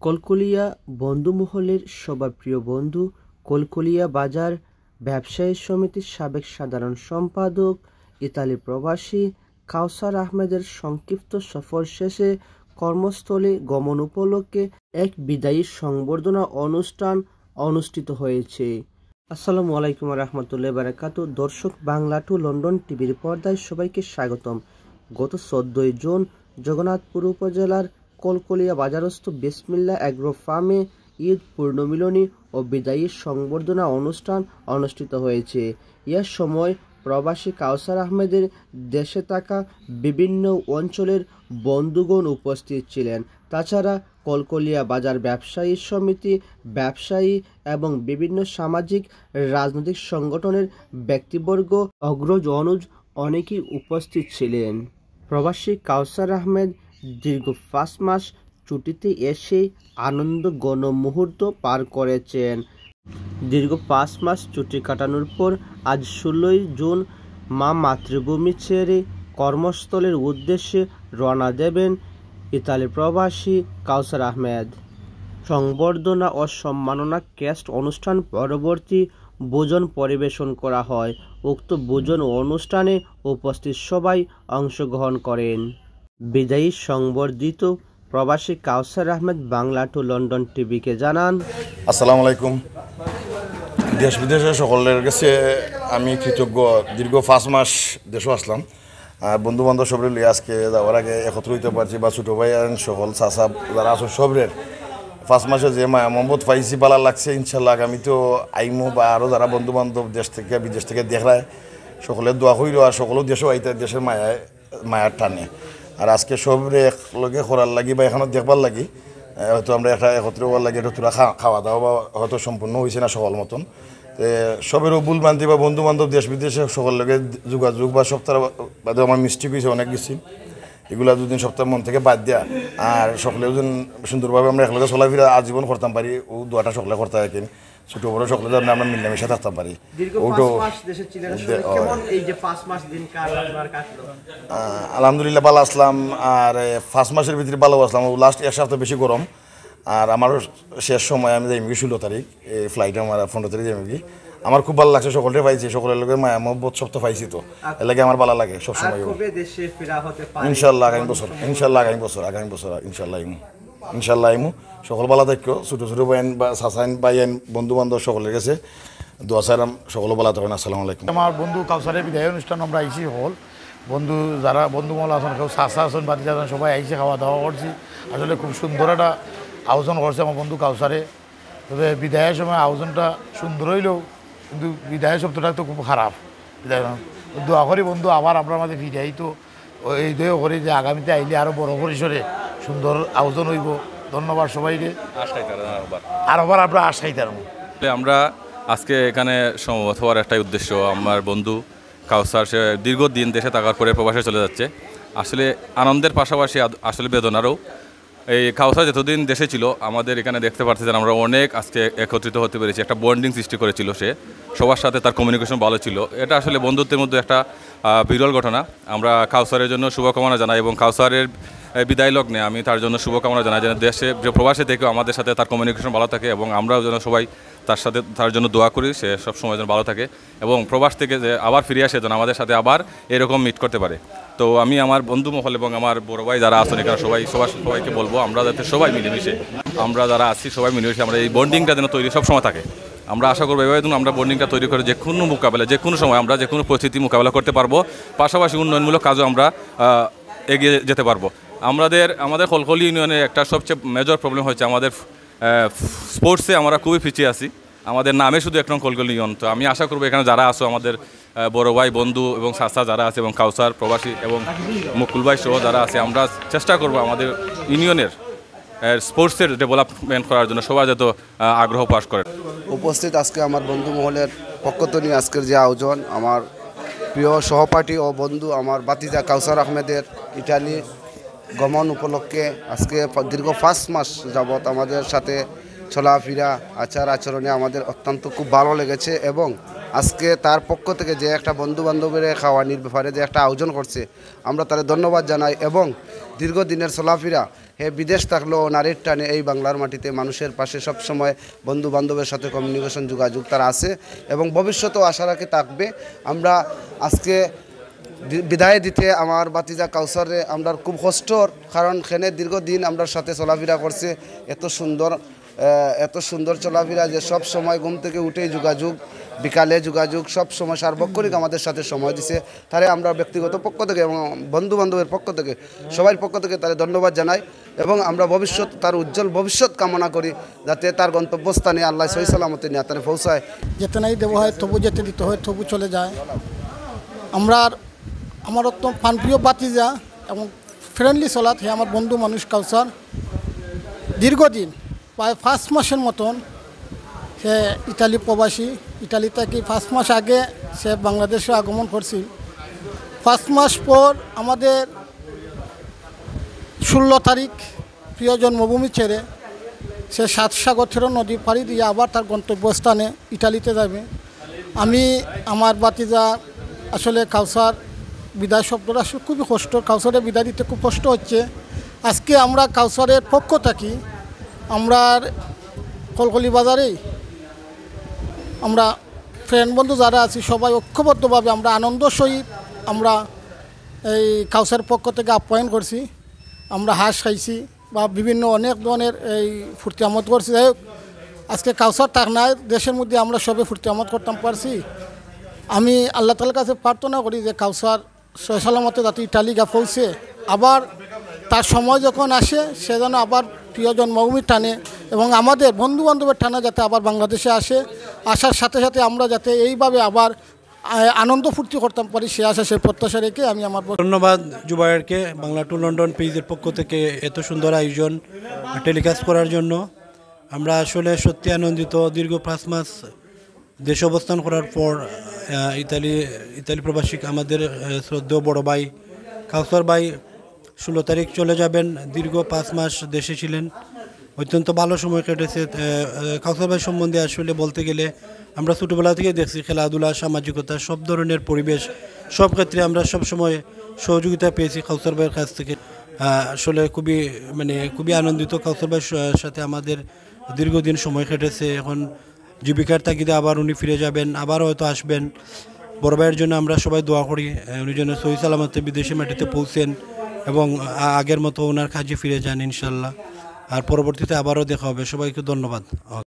কলকলিয়া বন্ধুমহলের সবার প্রিয় বন্ধু, কলকলিয়া বাজার ব্যবসায়ী সমিতির সাবেক সাধারণ সম্পাদক, ইতালি প্রবাসী কাউসার আহমেদের সংক্ষিপ্ত সফর শেষে কর্মস্থলে গমন উপলক্ষে এক বিদায়ী সংবর্ধনা অনুষ্ঠান অনুষ্ঠিত হয়েছে। আসসালামু আলাইকুম রহমতুল্লাহ বারাকাতু। দর্শক, বাংলা টু লন্ডন টিভির পর্দায় সবাইকে স্বাগতম। গত 14 জুন জগন্নাথপুর উপজেলার কলকলিয়া বাজারস্থ বিসমিল্লাহ অ্যাগ্রো ফার্মে ঈদ পূর্ণমিলনী ও বিদায়ী সংবর্ধনা অনুষ্ঠান অনুষ্ঠিত হয়েছে। এ সময় প্রবাসী কাউসার আহমেদের দেশে থাকা বিভিন্ন অঞ্চলের বন্ধুগণ উপস্থিত ছিলেন। তাছাড়া কলকলিয়া বাজার ব্যবসায়ী সমিতি, ব্যবসায়ী এবং বিভিন্ন সামাজিক রাজনৈতিক সংগঠনের ব্যক্তিবর্গ, অগ্রজ অনুজ অনেকেই উপস্থিত ছিলেন। প্রবাসী কাউসার আহমেদ দীর্ঘ 5 মাস ছুটিতে এসে আনন্দ ঘন মুহূর্ত পার করেছেন। দীর্ঘ 5 মাস ছুটি কাটানোর পর আজ 16 জুন মা মাতৃভূমি ছেড়ে কর্মস্থলের উদ্দেশ্যে রওনা দেবেন ইতালি প্রবাসী কাউসার আহমেদ। সংবর্ধনা ও সম্মাননা ক্রেস্ট অনুষ্ঠান পরবর্তী ভোজন পরিবেশন করা হয়। উক্ত ভোজন অনুষ্ঠানে উপস্থিত সবাই অংশগ্রহণ করেন। বিদায়ী সংবর্ধিত প্রবাসী কাউসার আহমেদ বাংলা টু লন্ডন টিভিকে জানান, আসসালামু আলাইকুম। দেশ বিদেশের সকলের কাছে আমি কৃতজ্ঞ। দীর্ঘ 5 মাস দেশও আসলাম, বন্ধু বান্ধব সবরে লিয়ে আজকে যাওয়ার আগে একত্র হইতে পারছি, বা ছোটো ভাই সকল চাষা যারা আছো সবরের 5 মাসে যে মায়া মহম্মদ পাইছি ভালো লাগছে। ইনশাল্লাহ আগামী তো আইমো বা আরও যারা বন্ধু বান্ধব দেশ থেকে বিদেশ থেকে দেখায় সকলে দোয়া হইল, আর সকলেও দেশও আইতে দেশের মায়ার টানে। আর আজকে সবরে একলগে করার লাগি বা এখানে দেখবার লাগি হয়তো আমরা একটা একত্র হওয়ার লাগে, এটা তোরা খাওয়া দাওয়া বা হয়তো সম্পূর্ণ হয়েছে না সকল মতন। সবেরও ভুল বান্ধি বা বন্ধু বান্ধব দেশ বিদেশে সকল লগে যোগাযোগ বা সপ্তাহ বাদে আমার মিস্টেক হয়েছে অনেক কিছু, এগুলা দুদিন সপ্তাহ মন থেকে বাদ দেওয়া আর সকলে দুদিন সুন্দরভাবে আমরা একলগে চলাফেরা আজীবন করতাম পারি, ও দোয়াটা সকলে করতে থাকি। ছোটো বড়ো সকলে যেন আমরা মিলামিশা থাকতাম পারি। আলহামদুলিল্লাহ ভালো আসলাম, আর 5 মাসের ভিতরে ভালো আসলাম। লাস্ট 1 সপ্তাহ বেশি গরম, আর আমার শেষ সময় আমি যাইমি 16 তারিখ ফ্লাইটে, আমার 15 তারিখ যাইমি। আমার খুব ভালো লাগছে, সকলে পাইছি, সকলের লোকের মায়া মহব্বত সপ্তাহ পাইছি, তো এর লাগে আমার ভালো লাগে সবসময়। ইনশাল্লাহ আগামী বছর, ইনশাল্লাহ আইমু। সকল ভালো থাকো, ছোটো ছোটো বাইন বা চাচাইন বাইন বন্ধু বান্ধব সকলের কাছে দোয়া চাইলাম, সকলে ভালো থাকেন। আসসালামু আলাইকুম। আমার বন্ধু কাউসারের বিদায় অনুষ্ঠান আমরা আইসি হল বন্ধু যারা বন্ধু মহল আছেন, কেউ চাষা আছেন, বাতি আছেন, সবাই আইসে খাওয়া দাওয়া করছি। আসলে খুব সুন্দর একটা আয়োজন করছে আমার বন্ধু কাউসারে। তবে বিদায়ের সময় আয়োজনটা সুন্দর হইলেও কিন্তু বিদায়ের শব্দটা তো খুব খারাপ। বিদায় দোয়া করি বন্ধু আবার আপনার মাঝে ফিরাই, তো এই দোয়া করি যে আগামীতে আইলে আরও বড় পরিসরে সুন্দর আয়োজন হইব। ধন্যবাদ সবাইকে, আরবার আমরা আশাই তার। আমরা আজকে এখানে সমবেত হওয়ার একটাই উদ্দেশ্য, আমার বন্ধু কাউসার সে দীর্ঘদিন দেশে থাকার পরে প্রবাসে চলে যাচ্ছে। আসলে আনন্দের পাশাপাশি আসলে বেদনারও। এই কাউসার যতদিন দেশে ছিল আমাদের এখানে দেখতে পাচ্ছেন আমরা অনেক আজকে একত্রিত হতে পেরেছি, একটা বন্ডিং সৃষ্টি করেছিল সে, সবার সাথে তার কমিউনিকেশন ভালো ছিল। এটা আসলে বন্ধুত্বের মধ্যে একটা বিরল ঘটনা। আমরা কাউসারের জন্য শুভকামনা জানাই এবং কাউসারের বিদায় লগ্নে আমি তার জন্য শুভকামনা জানাই যেন দেশে প্রবাসে থেকেও আমাদের সাথে তার কমিউনিকেশন ভালো থাকে এবং আমরাও যেন সবাই তার জন্য দোয়া করি সে সব সময় যেন ভালো থাকে এবং প্রবাস থেকে যে আবার ফিরে আসে যেন আমাদের সাথে আবার এরকম মিট করতে পারে। তো আমি আমার বন্ধু মহল এবং আমার বড় ভাই যারা আছেন এখানে সবাইকে বলবো আমরা যাতে সবাই মিলেমিশে, আমরা যারা আছি সবাই মিলেমিশে আমরা এই বন্ডিংটা যেন তৈরি সব সময় থাকে। আমরা আশা করবো এভাবে আমরা বন্ডিংটা তৈরি করে যে কোনো মোকাবেলা, যে কোনো সময় আমরা যে কোনো পরিস্থিতি মোকাবেলা করতে পারবো, পাশাপাশি উন্নয়নমূলক কাজও আমরা এগিয়ে যেতে পারবো। আমাদের কলকলি ইউনিয়নের একটা সবচেয়ে মেজর প্রবলেম হচ্ছে আমাদের স্পোর্টসে আমরা খুবই পিছিয়ে আছি। আমাদের নামে শুধু একটা কলকলি ইউনিয়ন। তো আমি আশা করবো এখানে যারা আছো আমাদের বড় ভাই বন্ধু এবং চাচা যারা আছে এবং কাউসার প্রবাসী এবং মুকুল ভাই সহ যারা আছে, আমরা চেষ্টা করবো আমাদের ইউনিয়নের স্পোর্টসের ডেভেলপমেন্ট করার জন্য সবাই যত আগ্রহ প্রকাশ করে। উপস্থিত আজকে আমার বন্ধু মহলের পক্ষ থেকে আজকের যে আয়োজন, আমার প্রিয় সহপাঠী ও বন্ধু আমার বাতিজা কাউসার আহমেদের ইটালি গমন উপলক্ষে আজকে দীর্ঘ 5 মাস যাবৎ আমাদের সাথে চলাফেরা আচার আচরণে আমাদের অত্যন্ত খুব ভালো লেগেছে। এবং আজকে তার পক্ষ থেকে যে একটা বন্ধু বান্ধবের খাওয়ানির ব্যাপারে যে একটা আয়োজন করছে, আমরা তাদের ধন্যবাদ জানাই। এবং দীর্ঘদিনের চলাফেরা হে বিদেশ থাকলেও নারীর টানে এই বাংলার মাটিতে মানুষের পাশে সবসময় বন্ধু বান্ধবের সাথে কমিউনিকেশন যোগাযোগ তারা আছে এবং ভবিষ্যতেও আশা রাখি থাকবে। আমরা আজকে বিদায় দিতে আমার বাতিজা কাউসারে আমরা খুব কষ্টর, কারণ সেনে দীর্ঘদিন আমরা সাথে চলাফেরা করছে, এত সুন্দর চলাফেরা যে সব সময় ঘুম থেকে উঠেই যোগাযোগ, বিকালে যোগাযোগ, সব সময় সার্বক্ষণিক আমাদের সাথে সময় দিছে। তারে আমরা ব্যক্তিগত পক্ষ থেকে এবং বন্ধু বান্ধবের পক্ষ থেকে সবার পক্ষ থেকে তারে ধন্যবাদ জানাই এবং আমরা ভবিষ্যৎ তার উজ্জ্বল ভবিষ্যৎ কামনা করি, যাতে তার গন্তব্যস্থানে আল্লাহ সহি সালামতে নিয়ে তারে পৌঁছায়। যেতে নাই দেওয়া হয় তবু যেতে দিতে হয়, তবু চলে যায়। আমার অত্যন্ত প্রাণপ্রিয় বাতিজা এবং ফ্রেন্ডলি চলাত হে আমার বন্ধু মানুষ কাউসার দীর্ঘদিন প্রায় 5 মাসের মতন সে ইতালি প্রবাসী। ইতালি থেকে 5 মাস আগে সে বাংলাদেশে আগমন করছিল। 5 মাস পর আমাদের 16 তারিখ প্রিয় জন্মভূমি ছেড়ে সে 7 সাগর নদী পাড়ি দিয়ে আবার তার গন্তব্যস্থানে ইটালিতে যাবে। আমি আমার বাতিজা আসলে কাউসার বিদায় শব্দটা আসলে খুবই কষ্ট, কাউসারের বিদায় দিতে খুব কষ্ট হচ্ছে। আজকে আমরা কাউসারের পক্ষ থাকি, আমরা কলকলি বাজারেই আমরা ফ্রেন্ড বন্ধু যারা আছি সবাই ঐক্যবদ্ধভাবে আমরা আনন্দ সহিত আমরা এই কাউসারের পক্ষ থেকে আপ্যায়ন করছি। আমরা হাঁস খাইছি বা বিভিন্ন অনেক ধরনের এই ফুর্তি আমোদ করছি। যাই হোক, আজকে কাউসার থাক না দেশের মধ্যে আমরা সবে ফুর্তি আমোদ করতাম পারছি। আমি আল্লাহ তাআলার কাছে প্রার্থনা করি যে কাউসার সহি সালামতে যাতে ইটালি গা পৌঁছে, আবার তার সময় যখন আসে সে যেন আবার প্রিয় জন্মভূমির টানে এবং আমাদের বন্ধু বান্ধবের টানে যাতে আবার বাংলাদেশে আসে, আসার সাথে সাথে আমরা যাতে এইভাবে আবার আনন্দ ফুর্তি করতাম পারি সে আশা সেই প্রত্যাশা রেখে আমি আমার ধন্যবাদ জুবায়েরকে বাংলা টু লন্ডন পেজের পক্ষ থেকে এত সুন্দর আয়োজন টেলিকাস্ট করার জন্য। আমরা আসলে সত্যি আনন্দিত। দীর্ঘ 5 মাস দেশে অবস্থান করার পর ইতালি প্রবাসী আমাদের শ্রদ্ধেয় বড় ভাই কাউসার ভাই 16 তারিখ চলে যাবেন। দীর্ঘ 5 মাস দেশে ছিলেন, অত্যন্ত ভালো সময় কেটেছে। কাউসার ভাই সম্বন্ধে আসলে বলতে গেলে আমরা ছোটোবেলা থেকে দেখছি খেলাধুলা, সামাজিকতা, সব ধরনের পরিবেশ, সব ক্ষেত্রে আমরা সব সময় সহযোগিতা পেয়েছি কাউসার ভাইয়ের কাছ থেকে। আসলে খুবই আনন্দিত। কাউসার ভাইয়ের সাথে আমাদের দীর্ঘদিন সময় কেটেছে। এখন জীবিকার তাগিদে আবার উনি ফিরে যাবেন, আবার হয়তো আসবেন। বড় ভাইয়ের জন্য আমরা সবাই দোয়া করি উনি যেন সহি সালামতে বিদেশি মাটিতে পৌঁছেন এবং আগের মতো ওনার কাজে ফিরে যান ইনশাল্লাহ। আর পরবর্তীতে আবারও দেখা হবে। সবাইকে ধন্যবাদ।